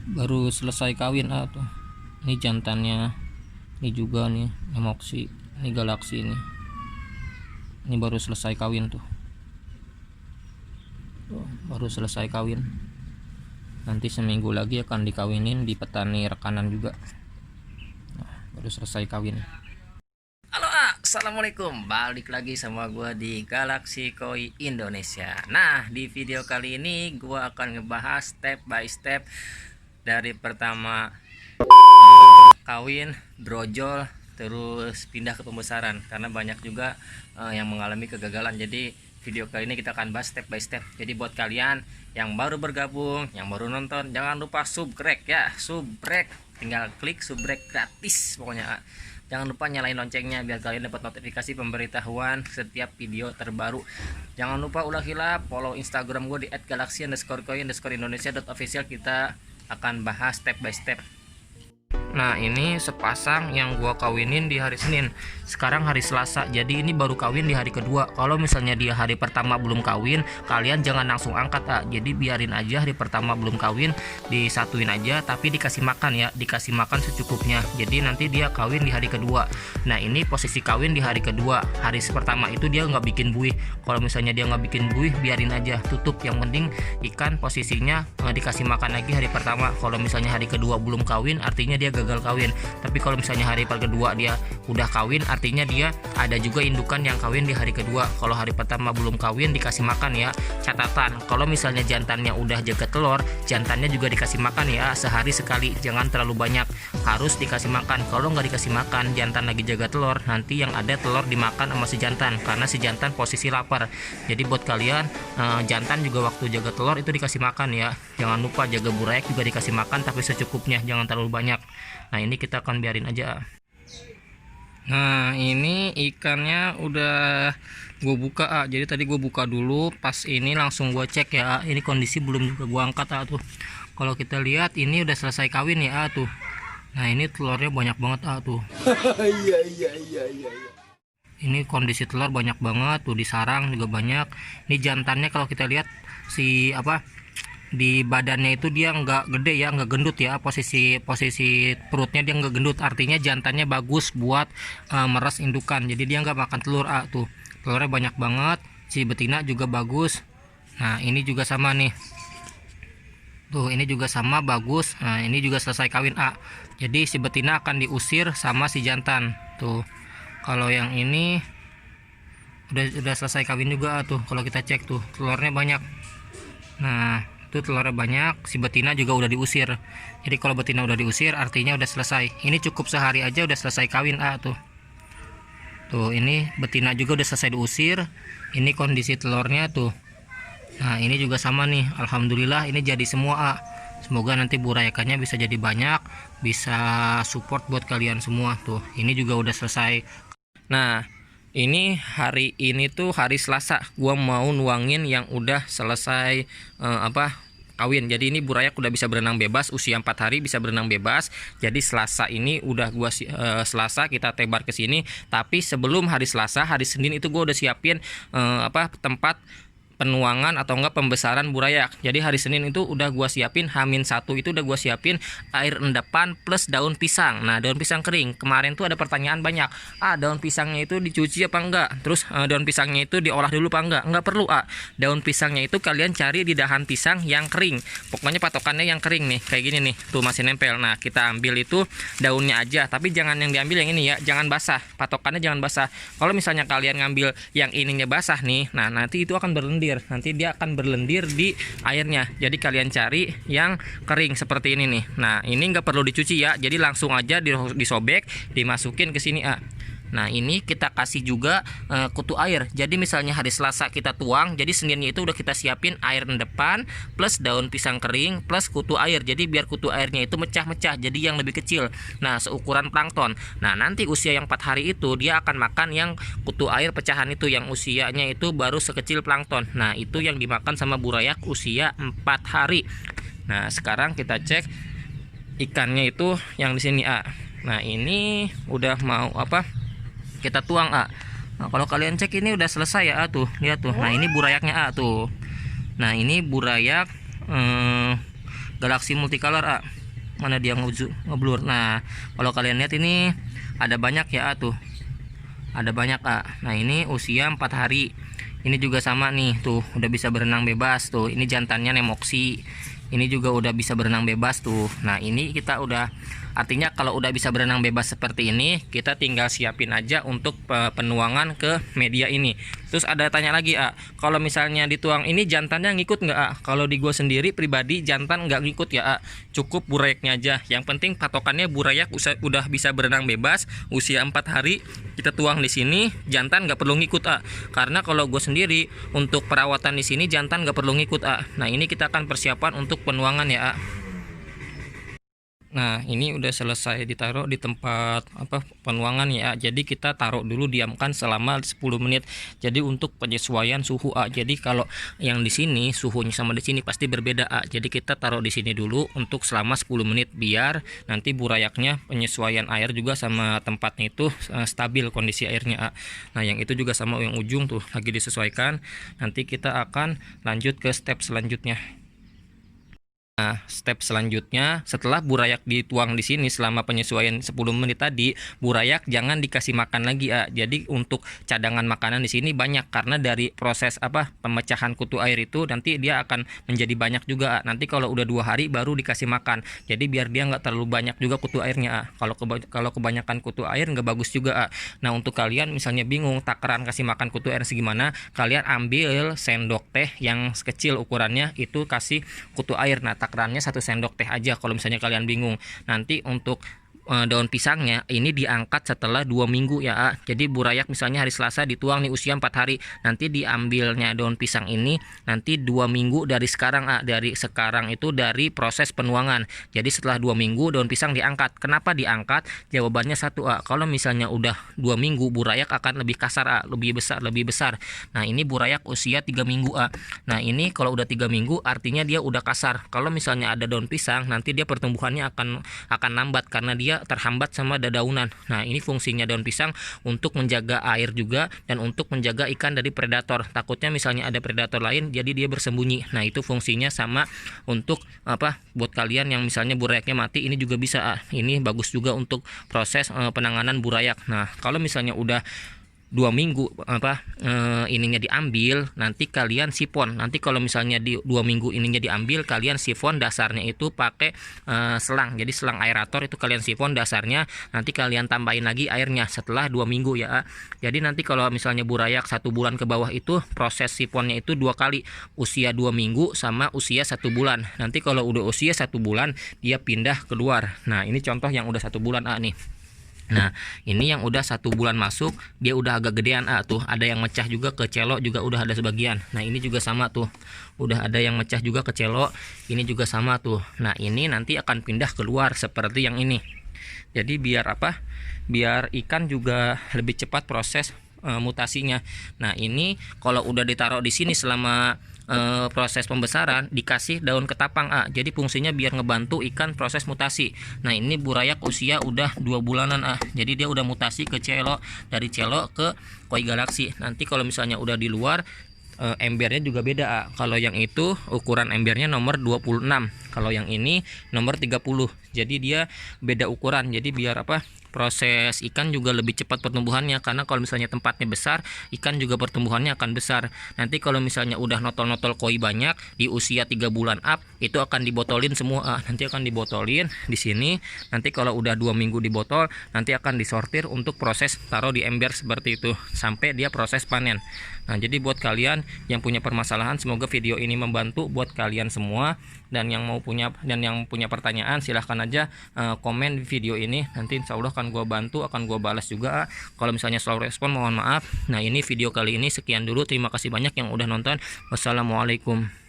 baru selesai kawin tuh. Ini jantannya, ini juga nih emoksi, ini galaksi ini baru selesai kawin tuh. Baru selesai kawin, nanti seminggu lagi akan dikawinin di petani rekanan juga. Baru selesai kawin. Halo assalamualaikum, balik lagi sama gua di Galaxy Koi Indonesia. Nah, di video kali ini gua akan ngebahas step by step dari pertama kawin, brojol, terus pindah ke pembesaran, karena banyak juga yang mengalami kegagalan. Jadi video kali ini kita akan bahas step by step. Jadi buat kalian yang baru bergabung, yang baru nonton, jangan lupa subrek ya, subrek, tinggal klik subrek gratis pokoknya. Jangan lupa nyalain loncengnya biar kalian dapat notifikasi pemberitahuan setiap video terbaru. Jangan lupa follow Instagram gue di @galaxy_koi_indonesia.official. Kita akan bahas step by step. Nah, ini sepasang yang gua kawinin di hari Senin. Sekarang hari Selasa, jadi ini baru kawin di hari kedua. Kalau misalnya dia hari pertama belum kawin, kalian jangan langsung angkat jadi biarin aja hari pertama belum kawin, disatuin aja, tapi dikasih makan ya, dikasih makan secukupnya. Jadi nanti dia kawin di hari kedua. Nah, ini posisi kawin di hari kedua. Hari pertama itu dia nggak bikin buih. Kalau misalnya dia nggak bikin buih, biarin aja, tutup. Yang penting ikan posisinya dikasih makan lagi hari pertama. Kalau misalnya hari kedua belum kawin, artinya dia gagal kawin. Tapi kalau misalnya hari kedua dia udah kawin, artinya dia ada juga indukan yang kawin di hari kedua. Kalau hari pertama belum kawin, dikasih makan ya. Catatan, kalau misalnya jantannya udah jaga telur, jantannya juga dikasih makan ya, sehari sekali, jangan terlalu banyak, harus dikasih makan. Kalau nggak dikasih makan, jantan lagi jaga telur, nanti yang ada telur dimakan sama si jantan, karena si jantan posisi lapar. Jadi buat kalian, jantan juga waktu jaga telur itu dikasih makan ya. Jangan lupa jaga burayak juga dikasih makan, tapi secukupnya, jangan terlalu banyak. Nah, ini kita akan biarin aja. Nah, ini ikannya udah gue buka jadi tadi gue buka dulu, pas ini langsung gue cek ya. Ini kondisi belum juga gue angkat tuh. Kalau kita lihat ini udah selesai kawin ya tuh. Nah, ini telurnya banyak banget tuh. Iya. Ini kondisi telur banyak banget tuh, di sarang juga banyak. Ini jantannya kalau kita lihat di badannya itu dia nggak gede ya, nggak gendut ya, posisi perutnya dia nggak gendut, artinya jantannya bagus buat meres indukan. Jadi dia nggak makan telur tuh, telurnya banyak banget. Si betina juga bagus. Nah, ini juga sama nih tuh, ini juga sama bagus. Nah, ini juga selesai kawin jadi si betina akan diusir sama si jantan tuh. Kalau yang ini udah selesai kawin juga tuh. Kalau kita cek tuh telurnya banyak. Nah, itu telurnya banyak, si betina juga udah diusir. Jadi kalau betina udah diusir, artinya udah selesai. Ini cukup sehari aja udah selesai kawin tuh. Tuh, ini betina juga udah selesai diusir. Ini kondisi telurnya tuh. Nah, ini juga sama nih. Alhamdulillah ini jadi semua Semoga nanti burayakannya bisa jadi banyak, bisa support buat kalian semua tuh. Ini juga udah selesai. Nah, ini hari ini tuh hari Selasa, gua mau nuangin yang udah selesai kawin. Jadi ini burayak udah bisa berenang bebas, usia 4 hari bisa berenang bebas. Jadi Selasa ini udah gua Selasa kita tebar ke sini. Tapi sebelum hari Selasa, hari Senin itu gua udah siapin tempat penuangan atau enggak pembesaran burayak. Jadi hari Senin itu udah gua siapin H-1 itu udah gua siapin air endapan plus daun pisang. Nah, daun pisang kering. Kemarin tuh ada pertanyaan banyak. Daun pisangnya itu dicuci apa enggak? Terus daun pisangnya itu diolah dulu apa enggak? Enggak perlu, Daun pisangnya itu kalian cari di dahan pisang yang kering. Pokoknya patokannya yang kering nih, kayak gini nih. Tuh masih nempel. Nah, kita ambil itu daunnya aja, tapi jangan yang diambil yang ini ya. Jangan basah. Patokannya jangan basah. Kalau misalnya kalian ngambil yang ininya basah nih, nah nanti itu akan berlendir. Nanti dia akan berlendir di airnya. Jadi kalian cari yang kering seperti ini nih. Nah, ini nggak perlu dicuci ya. Jadi langsung aja disobek, dimasukin ke sini Nah, ini kita kasih juga kutu air. Jadi misalnya hari Selasa kita tuang, jadi Seninnya itu udah kita siapin air endapan plus daun pisang kering plus kutu air. Jadi biar kutu airnya itu mecah-mecah, jadi yang lebih kecil. Nah, seukuran plankton. Nah, nanti usia yang 4 hari itu dia akan makan yang kutu air pecahan itu, yang usianya itu baru sekecil plankton. Nah, itu yang dimakan sama burayak usia 4 hari. Nah, sekarang kita cek ikannya itu yang di sini Nah, ini udah mau kita tuang Nah, kalau kalian cek ini udah selesai ya tuh, lihat tuh. Nah, ini burayaknya tuh. Nah, ini burayak Galaxy Multicolor mana dia ngeblur. Nah kalau kalian lihat ini ada banyak ya tuh, ada banyak nah ini usia 4 hari. Ini juga sama nih tuh, udah bisa berenang bebas tuh. Ini jantannya Nemoxy, ini juga udah bisa berenang bebas tuh. Nah ini kita udah, artinya kalau udah bisa berenang bebas seperti ini, kita tinggal siapin aja untuk penuangan ke media ini. Terus ada tanya lagi kalau misalnya dituang ini jantannya ngikut nggak Kalau di gua sendiri pribadi jantan nggak ngikut ya cukup burayaknya aja. Yang penting patokannya burayak udah bisa berenang bebas usia 4 hari, kita tuang di sini, jantan nggak perlu ngikut karena kalau gue sendiri untuk perawatan di sini jantan nggak perlu ngikut Nah ini kita akan persiapan untuk penuangan ya Nah ini udah selesai ditaruh di tempat penuangan ya. Jadi kita taruh dulu, diamkan selama 10 menit. Jadi untuk penyesuaian suhu jadi kalau yang di sini suhunya sama di sini pasti berbeda Jadi kita taruh di sini dulu untuk selama 10 menit biar nanti burayaknya penyesuaian air juga sama tempatnya itu stabil kondisi airnya Nah yang itu juga sama yang ujung tuh lagi disesuaikan. Nanti kita akan lanjut ke step selanjutnya. Nah, step selanjutnya setelah burayak dituang di sini selama penyesuaian 10 menit tadi, burayak jangan dikasih makan lagi Jadi untuk cadangan makanan di sini banyak karena dari proses pemecahan kutu air itu nanti dia akan menjadi banyak juga Nanti kalau udah 2 hari baru dikasih makan. Jadi biar dia nggak terlalu banyak juga kutu airnya Kalau kebanyakan kutu air nggak bagus juga Nah, untuk kalian misalnya bingung takaran kasih makan kutu air segimana, kalian ambil sendok teh yang kecil ukurannya itu kasih kutu air. Nah, takarannya 1 sendok teh aja kalau misalnya kalian bingung. Nanti untuk daun pisangnya ini diangkat setelah 2 minggu ya Jadi burayak misalnya hari Selasa dituang nih usia 4 hari, nanti diambilnya daun pisang ini nanti 2 minggu dari sekarang dari sekarang itu dari proses penuangan. Jadi setelah 2 minggu daun pisang diangkat. Kenapa diangkat? Jawabannya satu kalau misalnya udah 2 minggu burayak akan lebih kasar lebih besar. Nah ini burayak usia 3 minggu Nah ini kalau udah 3 minggu artinya dia udah kasar. Kalau misalnya ada daun pisang nanti dia pertumbuhannya akan lambat karena dia terhambat sama dedaunan. Nah ini fungsinya daun pisang untuk menjaga air juga dan untuk menjaga ikan dari predator. Takutnya misalnya ada predator lain jadi dia bersembunyi. Nah itu fungsinya sama untuk buat kalian yang misalnya burayaknya mati, ini juga bisa ini bagus juga untuk proses penanganan burayak. Nah kalau misalnya udah 2 minggu ininya diambil, nanti kalian sifon. Nanti kalau misalnya di 2 minggu ininya diambil, kalian sifon dasarnya itu pakai selang. Jadi selang aerator itu kalian sifon dasarnya, nanti kalian tambahin lagi airnya setelah 2 minggu ya. Jadi nanti kalau misalnya burayak 1 bulan ke bawah itu proses sifonnya itu 2 kali, usia 2 minggu sama usia 1 bulan. Nanti kalau udah usia 1 bulan dia pindah keluar. Nah ini contoh yang udah 1 bulan nih. Nah ini yang udah 1 bulan masuk, dia udah agak gedean tuh, ada yang mecah juga ke celok juga udah ada sebagian. Nah ini juga sama tuh, udah ada yang mecah juga ke celok, ini juga sama tuh. Nah ini nanti akan pindah keluar seperti yang ini. Jadi biar biar ikan juga lebih cepat proses mutasinya. Nah ini kalau udah ditaruh di sini selama proses pembesaran dikasih daun ketapang jadi fungsinya biar ngebantu ikan proses mutasi. Nah ini burayak usia udah 2 bulanan jadi dia udah mutasi ke celok, dari celok ke koi galaksi. Nanti kalau misalnya udah di luar embernya juga beda kalau yang itu ukuran embernya nomor 26, kalau yang ini nomor 30. Jadi dia beda ukuran, jadi biar proses ikan juga lebih cepat pertumbuhannya, karena kalau misalnya tempatnya besar ikan juga pertumbuhannya akan besar. Nanti kalau misalnya udah notol-notol koi banyak di usia 3 bulan up itu akan dibotolin semua nanti akan dibotolin di sini. Nanti kalau udah 2 minggu di botol nanti akan disortir untuk proses taruh di ember seperti itu sampai dia proses panen. Nah jadi buat kalian yang punya permasalahan, semoga video ini membantu buat kalian semua. Dan yang punya pertanyaan silahkan aja komen di video ini, nanti insya Allah akan gue bantu, akan gue balas juga. Kalau misalnya selalu respon mohon maaf. Nah ini video kali ini sekian dulu, terima kasih banyak yang udah nonton. Wassalamualaikum.